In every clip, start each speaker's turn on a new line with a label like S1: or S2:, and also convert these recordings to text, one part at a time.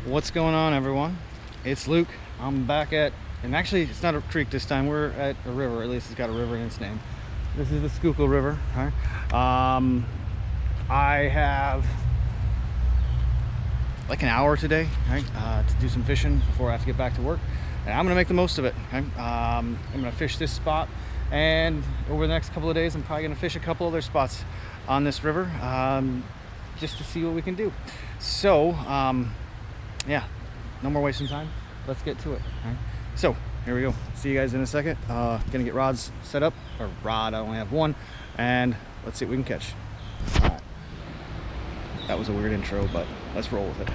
S1: What's going on, everyone? It's Luke. I'm back at, and actually it's not a creek this time, we're at a river. At least it's got a river in its name. This is the Schuylkill River. Right? I have like an hour today, right, to do some fishing before I have to get back to work, and I'm gonna make the most of it. Okay? I'm gonna fish this spot, and over the next couple of days I'm probably gonna fish a couple other spots on this river, just to see what we can do. So yeah, no more wasting time. Let's get to it. Right? So here we go. See you guys in a second. Gonna get rods set up, or rod, I only have one, and let's see what we can catch. All right. That was a weird intro, but let's roll with it.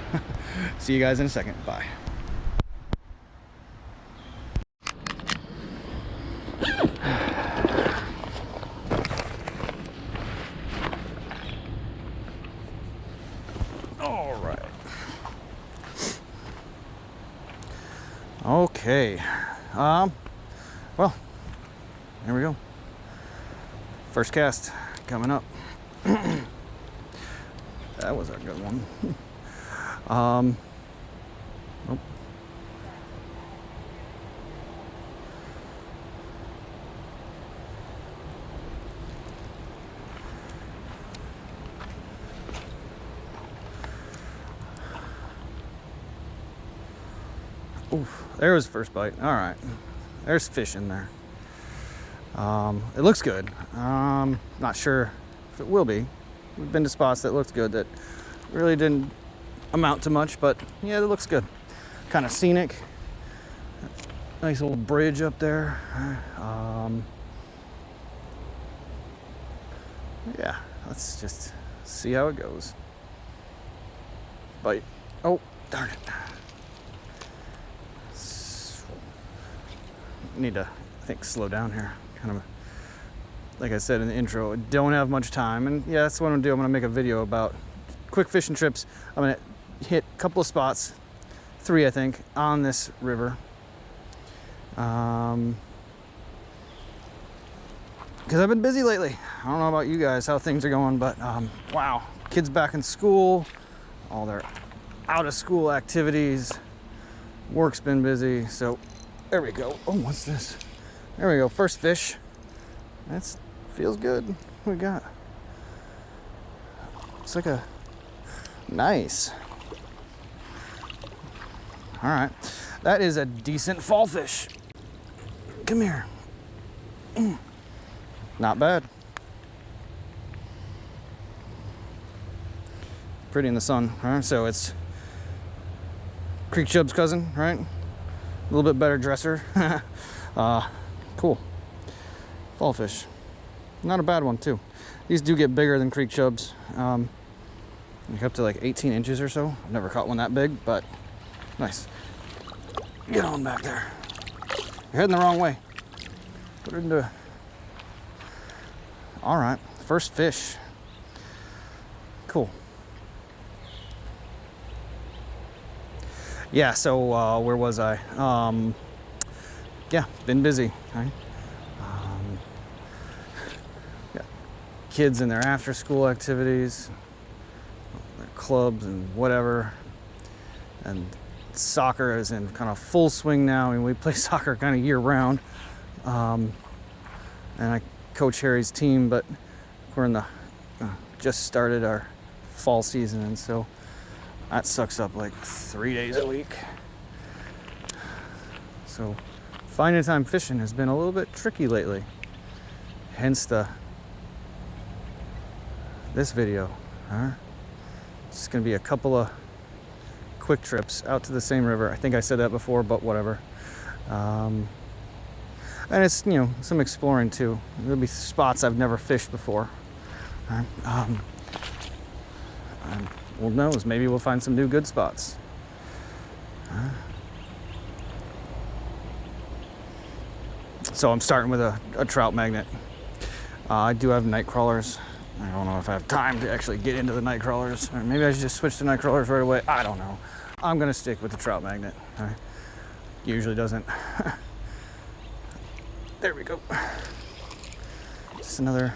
S1: See you guys in a second. Bye. All right. Okay. Well, here we go. First cast coming up. That was a good one. Nope. Oof, there was the first bite. All right, there's fish in there. It looks good. Not sure if it will be. We've been to spots that looked good that really didn't amount to much, but yeah, it looks good. Kind of scenic. Nice little bridge up there. Yeah, let's just see how it goes. Bite. Oh, darn it. Need to, I think, slow down here. Kind of, like I said in the intro, I don't have much time, and yeah, that's what I'm gonna do. I'm gonna make a video about quick fishing trips. I'm gonna hit a couple of spots, 3 I think, on this river. Because I've been busy lately. I don't know about you guys, how things are going, but wow, kids back in school, all their out of school activities, work's been busy, so there we go. Oh, what's this? There we go, first fish. That's feels good. What we got? It's like a nice. All right, that is a decent fall fish. Come here. Not bad. Pretty in the sun. All right, so it's creek chub's cousin, right? A little bit better dresser. Cool. Fall fish. Not a bad one too. These do get bigger than creek chubs. Like up to like 18 inches or so. I've never caught one that big, but nice. Get on back there. You're heading the wrong way. Put it into. All right, first fish. Cool. Yeah, so where was I? Yeah, been busy. Right? Got kids in their after school activities, their clubs and whatever. And soccer is in kind of full swing now. I mean, we play soccer kind of year round. And I coach Harry's team, but we're in the, just started our fall season, and so that sucks up like 3 days a week. So finding time fishing has been a little bit tricky lately. Hence this video. It's gonna be a couple of quick trips out to the same river. I think I said that before, but whatever. And it's, you know, some exploring too. There'll be spots I've never fished before. And who knows, maybe we'll find some new good spots. So I'm starting with a trout magnet. I do have night crawlers. I don't know if I have time to actually get into the night crawlers. Or maybe I should just switch to night crawlers right away. I don't know. I'm gonna stick with the trout magnet. Usually doesn't. There we go. Just another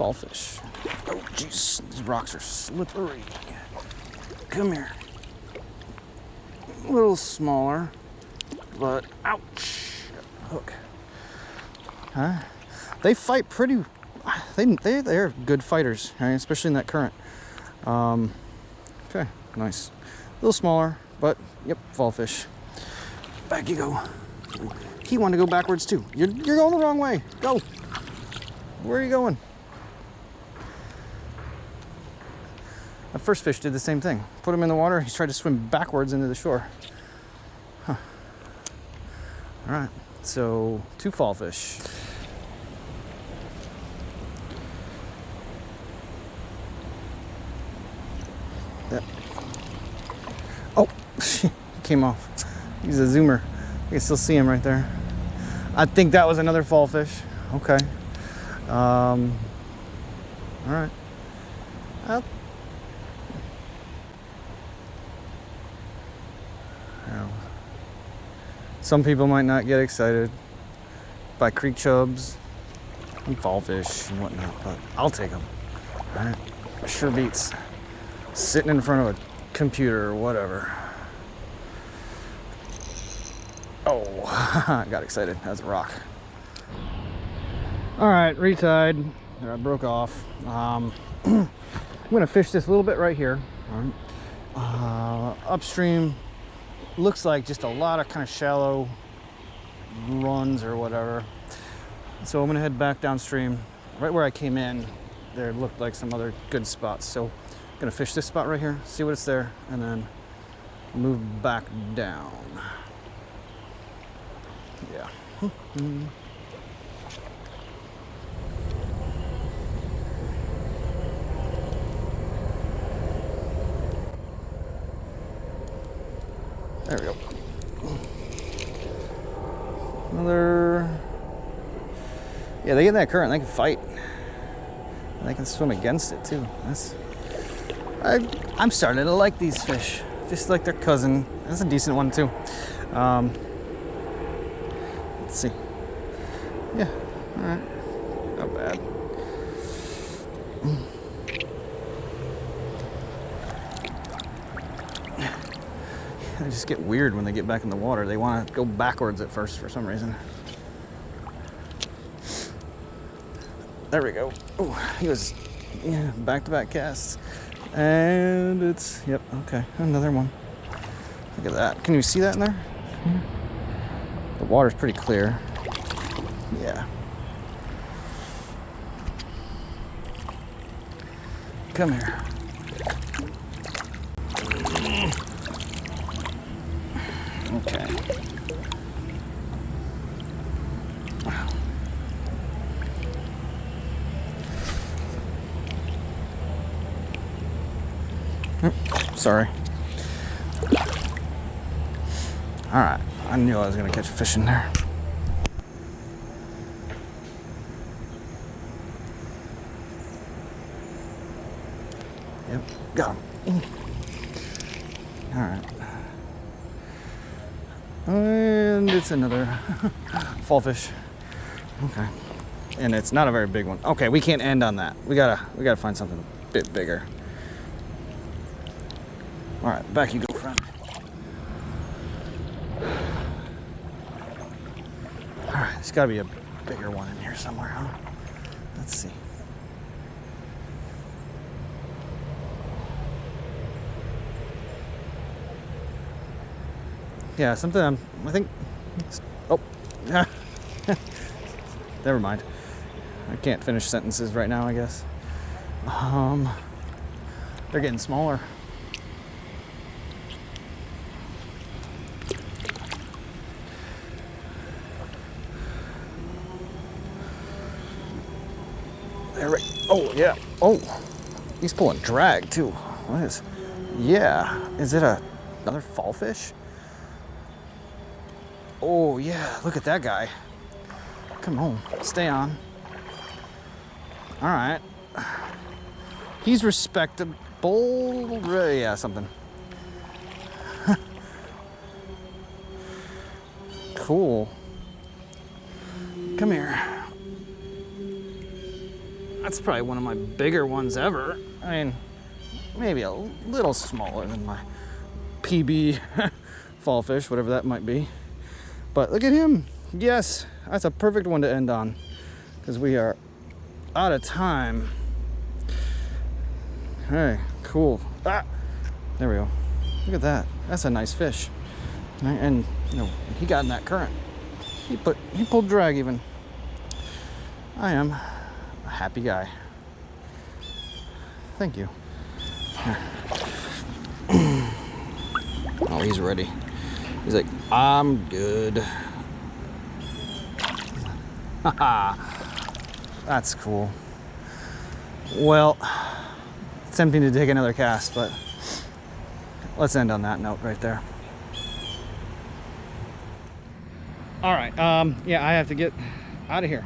S1: fall fish. Oh, jeez, these rocks are slippery. Come here. A little smaller, but ouch, hook. Huh? They fight pretty. They're good fighters, right? Especially in that current. Okay, nice. A little smaller, but yep, fall fish. Back you go. He wanted to go backwards too. You're going the wrong way. Go. Where are you going? The first fish did the same thing. Put him in the water. He tried to swim backwards into the shore. Huh. All right. So 2 fall fish. Yep. Oh, he came off. He's a zoomer. You can still see him right there. I think that was another fall fish. Okay. All right. Well, some people might not get excited by creek chubs and fall fish and whatnot, but I'll take them. All right. Sure beats sitting in front of a computer or whatever. Oh, I got excited. That was a rock. All right, retied. There, I broke off. I'm gonna fish this a little bit right here. All right. Upstream, looks like just a lot of kind of shallow runs or whatever. So I'm gonna head back downstream. Right where I came in, there looked like some other good spots. So I'm gonna fish this spot right here, see what it's there, and then move back down. Yeah. There we go. Another. Yeah, they get in that current. They can fight. And they can swim against it too. I'm starting to like these fish, just like their cousin. That's a decent one too. Let's see. Yeah. All right. Not bad. They just get weird when they get back in the water. They want to go backwards at first for some reason. There we go. Oh, he was, yeah, back-to-back casts. And it's, yep, okay, another one. Look at that. Can you see that in there? The water's pretty clear. Yeah. Come here. Okay. Sorry. All right, I knew I was gonna catch a fish in there. Yep, got him. All right. And it's another fall fish. Okay. And it's not a very big one. Okay, we can't end on that. We gotta find something a bit bigger. All right, back you go, friend. All right, there's gotta be a bigger one in here somewhere, huh? Let's see. Yeah, something I think, oh, never mind. I can't finish sentences right now, I guess. They're getting smaller. There we, oh yeah, oh, he's pulling drag too. What is, yeah, is it another fall fish? Oh yeah, look at that guy. Come on, stay on. All right. He's respectable, yeah, something. Cool. Come here. That's probably one of my bigger ones ever. I mean, maybe a little smaller than my PB fall fish, whatever that might be. But look at him. Yes, that's a perfect one to end on because we are out of time. Hey, cool. Ah, there we go. Look at that. That's a nice fish. And you know, he got in that current. He pulled drag even. I am a happy guy. Thank you. Oh, he's ready. He's like, I'm good. Haha. That's cool. Well, it's tempting to take another cast, but let's end on that note right there. All right, yeah, I have to get out of here.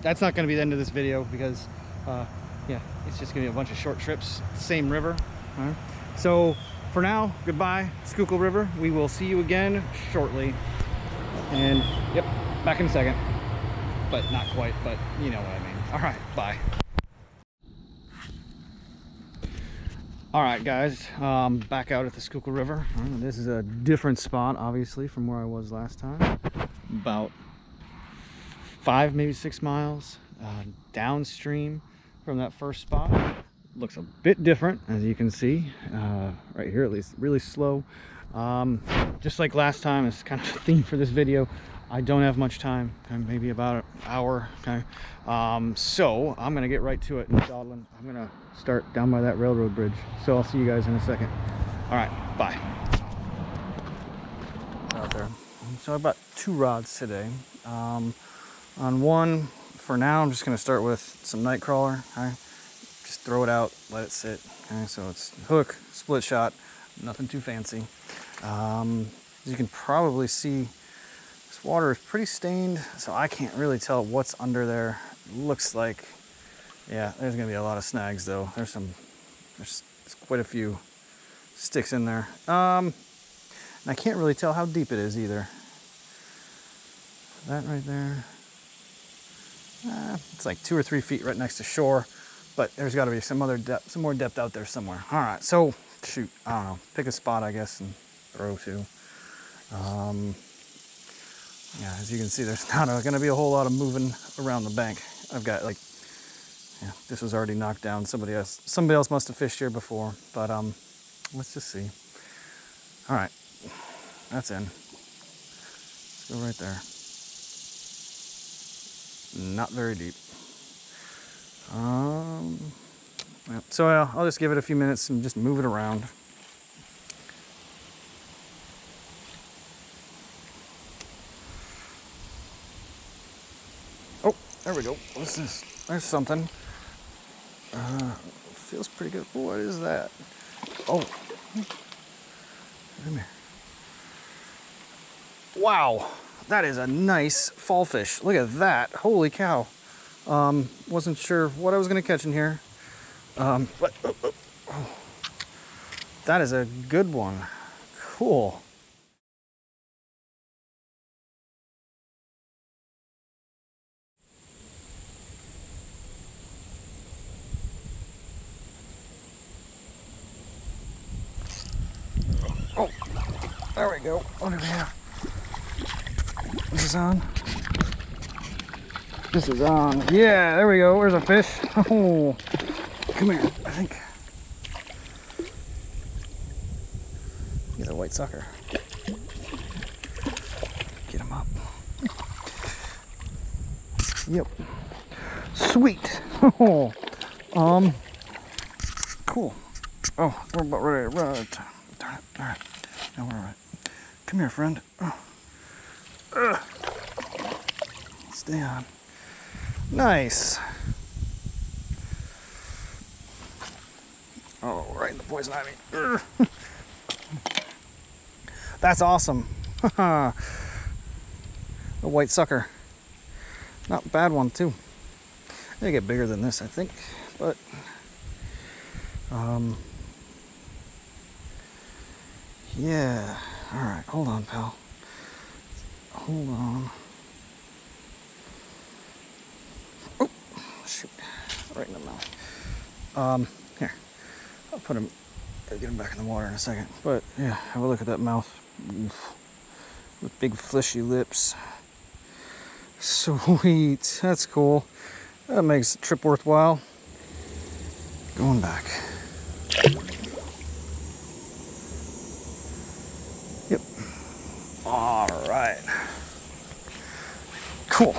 S1: That's not going to be the end of this video because, yeah, it's just going to be a bunch of short trips, same river. All right. So for now, goodbye, Schuylkill River. We will see you again shortly. And yep, back in a second. But not quite, but you know what I mean. All right, bye. All right, guys, back out at the Schuylkill River. This is a different spot, obviously, from where I was last time. About 5, maybe 6 miles downstream from that first spot. Looks a bit different, as you can see, right here at least, really slow. Just like last time, it's kind of a theme for this video. I don't have much time, maybe about an hour. Okay, so I'm gonna get right to it in Dawdling. I'm gonna start down by that railroad bridge. So I'll see you guys in a second. All right, bye. Out there. So I bought 2 rods today. On one, for now, I'm just gonna start with some night crawler. Okay? Just throw it out, let it sit. Okay, so it's hook, split shot, nothing too fancy. As you can probably see, this water is pretty stained, so I can't really tell what's under there. It looks like, yeah, there's gonna be a lot of snags though. There's quite a few sticks in there. And I can't really tell how deep it is either. That right there, it's like 2 or 3 feet right next to shore, but there's got to be some more depth out there somewhere. All right, so shoot, I don't know, pick a spot I guess and throw to. Yeah, as you can see, there's not going to be a whole lot of moving around the bank. I've got like, yeah, this was already knocked down. Somebody else must have fished here before, but let's just see. All right, that's in. Let's go right there. Not very deep. Yeah, so I'll just give it a few minutes and just move it around. Oh, there we go. What's this? There's something. Feels pretty good. What is that? Oh, come here. Wow, that is a nice fall fish. Look at that. Holy cow. Wasn't sure what I was going to catch in here. But that is a good one. Cool. Oh, there we go. What do we have? This is on. This is on. Yeah, there we go. There's a fish. Oh, come here. I think. He's a white sucker. Get him up. Yep. Sweet. Oh, cool. Oh, we're about ready to run. Darn it. All right. Now we're all right. Come here, friend. Stay on. Nice. Oh, right in the poison ivy. That's awesome. A white sucker. Not a bad one too. They get bigger than this, I think, but yeah. All right, hold on, pal. Hold on. Oh, shoot. right in the mouth. Here, I'll put him, I'll get him back in the water in a second. But yeah, have a look at that mouth. Oof. With big fleshy lips. Sweet, that's cool. That makes the trip worthwhile. Going back. Yep. All right. Cool.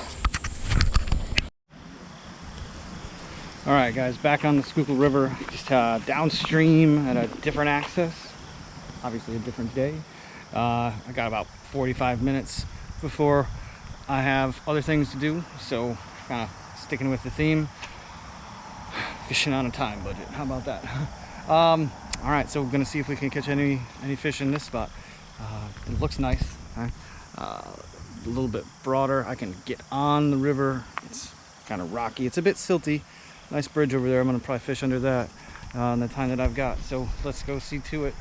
S1: All right, guys, back on the Schuylkill River, just downstream at a different access. Obviously a different day. I got about 45 minutes before I have other things to do, so kind of sticking with the theme. Fishing on a time budget, how about that? All right, so we're gonna see if we can catch any fish in this spot. It looks nice, right? A little bit broader. I can get on the river. It's kind of rocky. It's a bit silty. Nice bridge over there. I'm gonna probably fish under that in the time that I've got. So let's go see to it.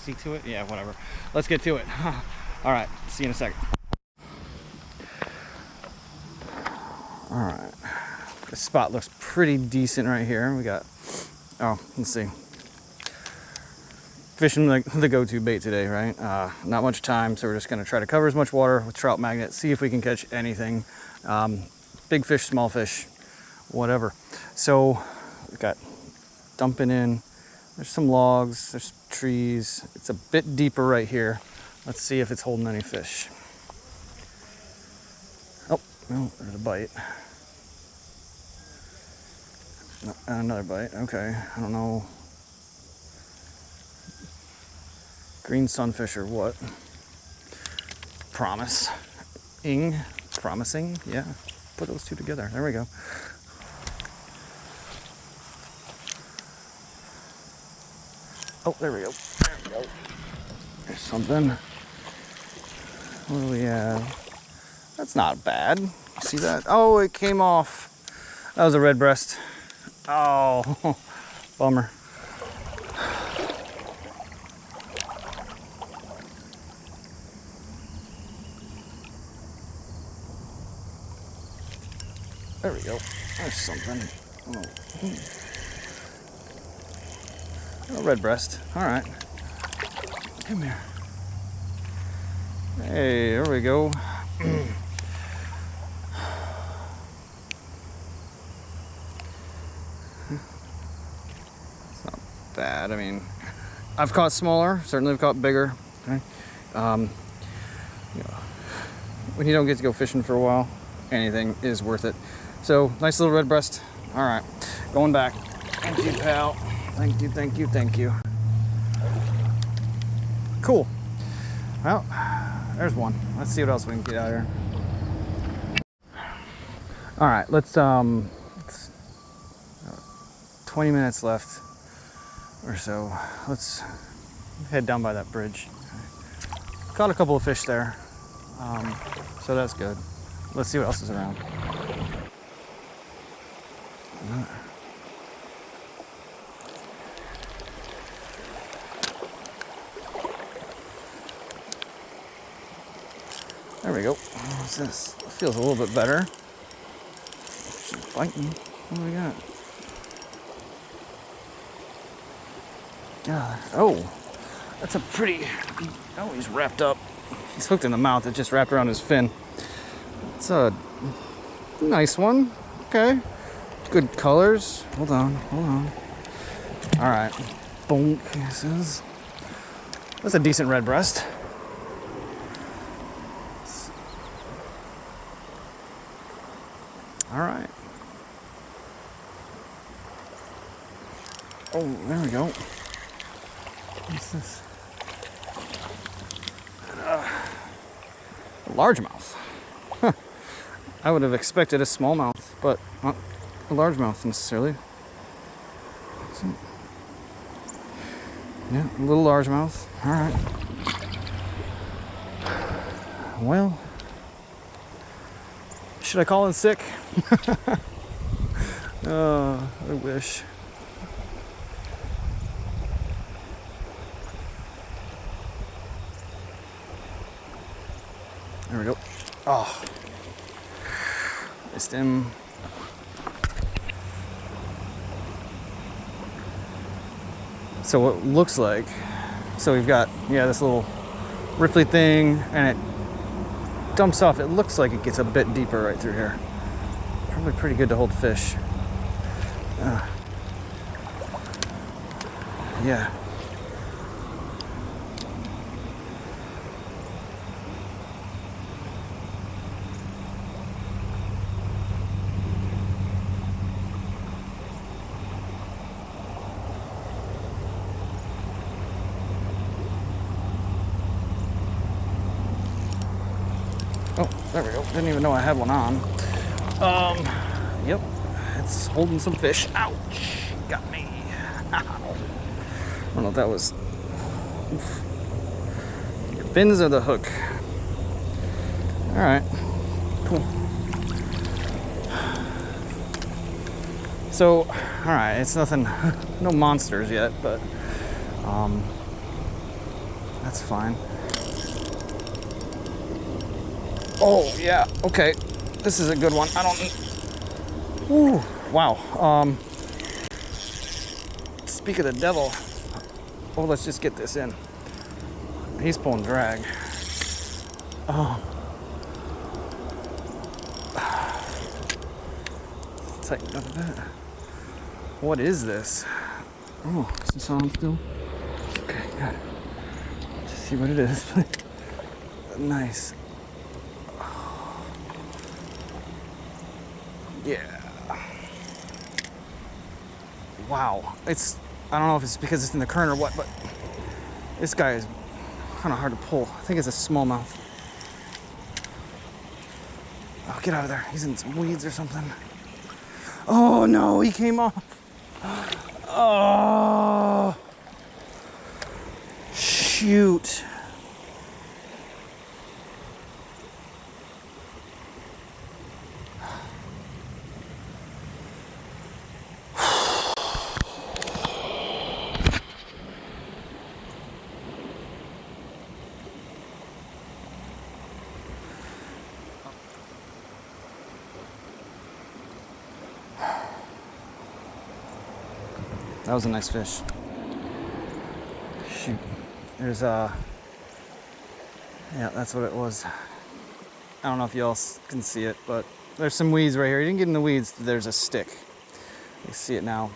S1: See to it? Yeah, whatever. Let's get to it. All right, see you in a second. All right, this spot looks pretty decent right here. We got, oh, let's see. Fishing the go-to bait today, right? Not much time, so we're just gonna try to cover as much water with trout magnet, see if we can catch anything. Big fish, small fish, whatever. So we've got dumping in. There's some logs, there's trees. It's a bit deeper right here. Let's see if it's holding any fish. Oh, no, there's a bite. No, another bite, okay. I don't know. Green sunfish or what? Promising, yeah. Put those two together, there we go. Oh, there we go. There we go. There's something. What do we have? That's not bad. See that? Oh, it came off. That was a red breast. Oh, bummer. There we go. There's something. Oh, red breast. All right. Come here. Hey, there we go. It's not bad. I mean, I've caught smaller. Certainly, I've caught bigger. Okay. You know, when you don't get to go fishing for a while, anything is worth it. So, nice little red breast. All right, going back. Thank you, pal. Thank you, thank you, thank you. Cool. Well, there's one. Let's see what else we can get out of here. All right, let's 20 minutes left or so. Let's head down by that bridge. Caught a couple of fish there, so that's good. Let's see what else is around. There we go. What's this? Feels a little bit better. She's biting. What do we got? Yeah. Oh, that's a pretty. Oh, he's wrapped up. He's hooked in the mouth. It just wrapped around his fin. It's a nice one. Okay. Good colors. Hold on. Hold on. All right. Bonk. This is. That's a decent red breast. All right. Oh, there we go. What's this? A largemouth. Huh. I would have expected a smallmouth, but not a largemouth necessarily. So, yeah, a little largemouth. All right. Well, should I call in sick? Oh, I wish. There we go. Oh, missed him. So it looks like, so we've got, yeah, this little riffly thing, and it dumps off. It looks like it gets a bit deeper right through here. Probably pretty good to hold fish. Yeah. Oh, there we go. Didn't even know I had one on. Yep. It's holding some fish. Ouch. Got me. Ow. I don't know if that was... Oof. Your fins or the hook? Alright. Cool. So, alright, it's nothing... No monsters yet, but... That's fine. Oh, yeah, okay. This is a good one. I don't... Ooh, wow. Speak of the devil. Oh, let's just get this in. He's pulling drag. Oh. Tighten up a bit. What is this? Oh, is this on still? Okay, good. Let's see what it is. Nice. Yeah. Wow. It's, I don't know if it's because it's in the current or what, but this guy is kind of hard to pull. I think it's a smallmouth. Oh, get out of there. He's in some weeds or something. Oh no, he came off. Oh. Shoot. That was a nice fish. Shoot. There's yeah, that's what it was. I don't know if you all can see it, but there's some weeds right here. You didn't get in the weeds, there's a stick. You see it now.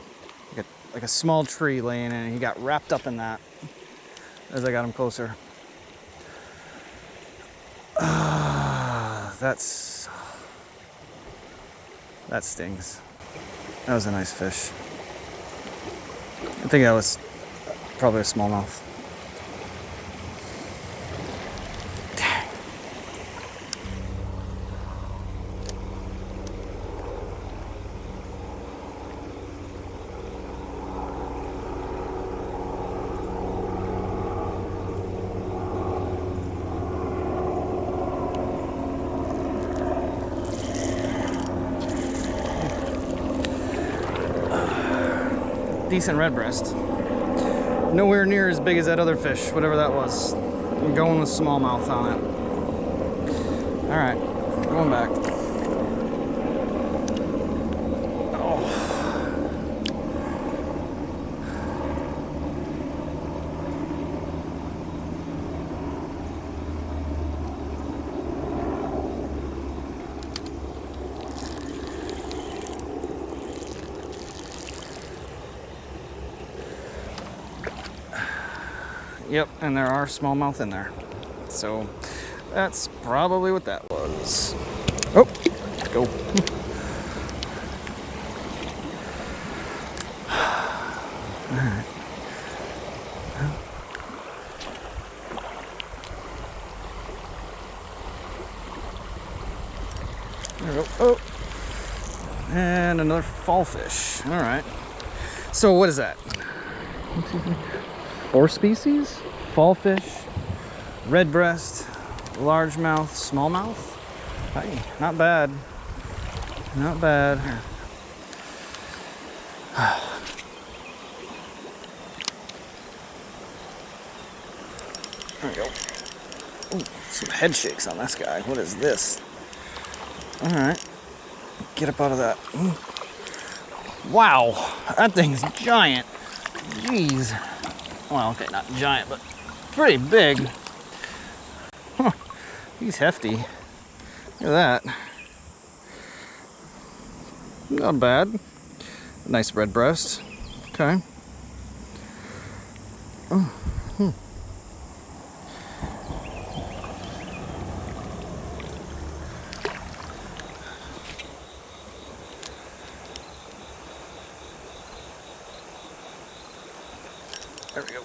S1: Like a small tree laying in it. He got wrapped up in that as I got him closer. That stings. That was a nice fish. I think that was probably a smallmouth. Dang. Decent red breast. Nowhere near as big as that other fish, whatever that was. I'm going with smallmouth on it. Alright, going back. Oh. Yep, and there are smallmouth in there. So that's probably what that was. Oh, go. All right. There we go. Oh, and another fall fish. All right. So what is that? 4 species? Fall fish, red breast, largemouth, smallmouth. Hey, not bad. Not bad. There we go. Ooh, some head shakes on this guy. What is this? All right. Get up out of that. Ooh. Wow, that thing's giant. Jeez. Well, okay, not giant, but pretty big. Huh, he's hefty. Look at that. Not bad. Nice red breast. Okay. Oh. Hmm. There we go.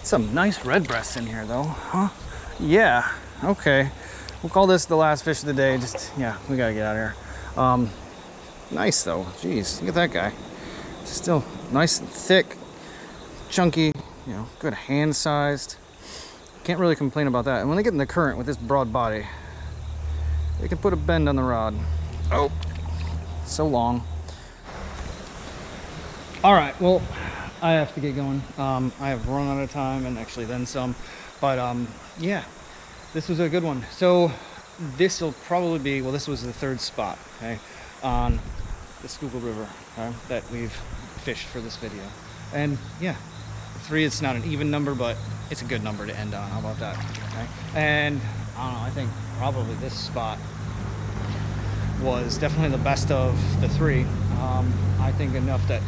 S1: Some nice red breasts in here though, huh? Yeah, okay. We'll call this the last fish of the day. Just, yeah, we gotta get out of here. Nice though, jeez, look at that guy. Still nice and thick, chunky, you know, good hand sized. Can't really complain about that. And when they get in the current with this broad body, they can put a bend on the rod. Oh, so long. All right, well, I have to get going. I have run out of time and actually then some, but yeah, this was a good one. So this will probably be, well, this was the third spot, okay, on the Schuylkill River, okay, that we've fished for this video. And yeah, 3, it's not an even number, but it's a good number to end on. How about that? Okay. And I don't know, I think probably this spot was definitely the best of the 3. I think enough that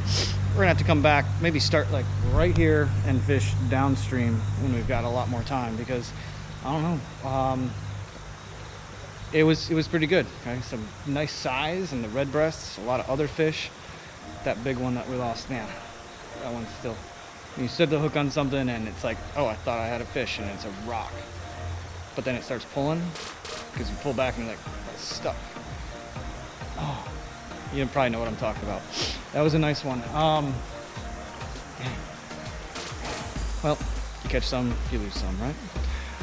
S1: we're gonna have to come back, maybe start like right here and fish downstream when we've got a lot more time, because I don't know, it was pretty good. Okay, some nice size and the red breasts, a lot of other fish. That big one that we lost, man, that one's still, you set the hook on something and it's like, oh, I thought I had a fish, and it's a rock, but then it starts pulling because you pull back and you're like, it's stuck. Oh, you probably know what I'm talking about. That was a nice one. Well, you catch some, you lose some, right?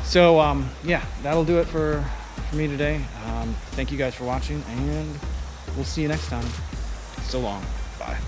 S1: So yeah, that'll do it for me today. Thank you guys for watching, and we'll see you next time. So long. Bye.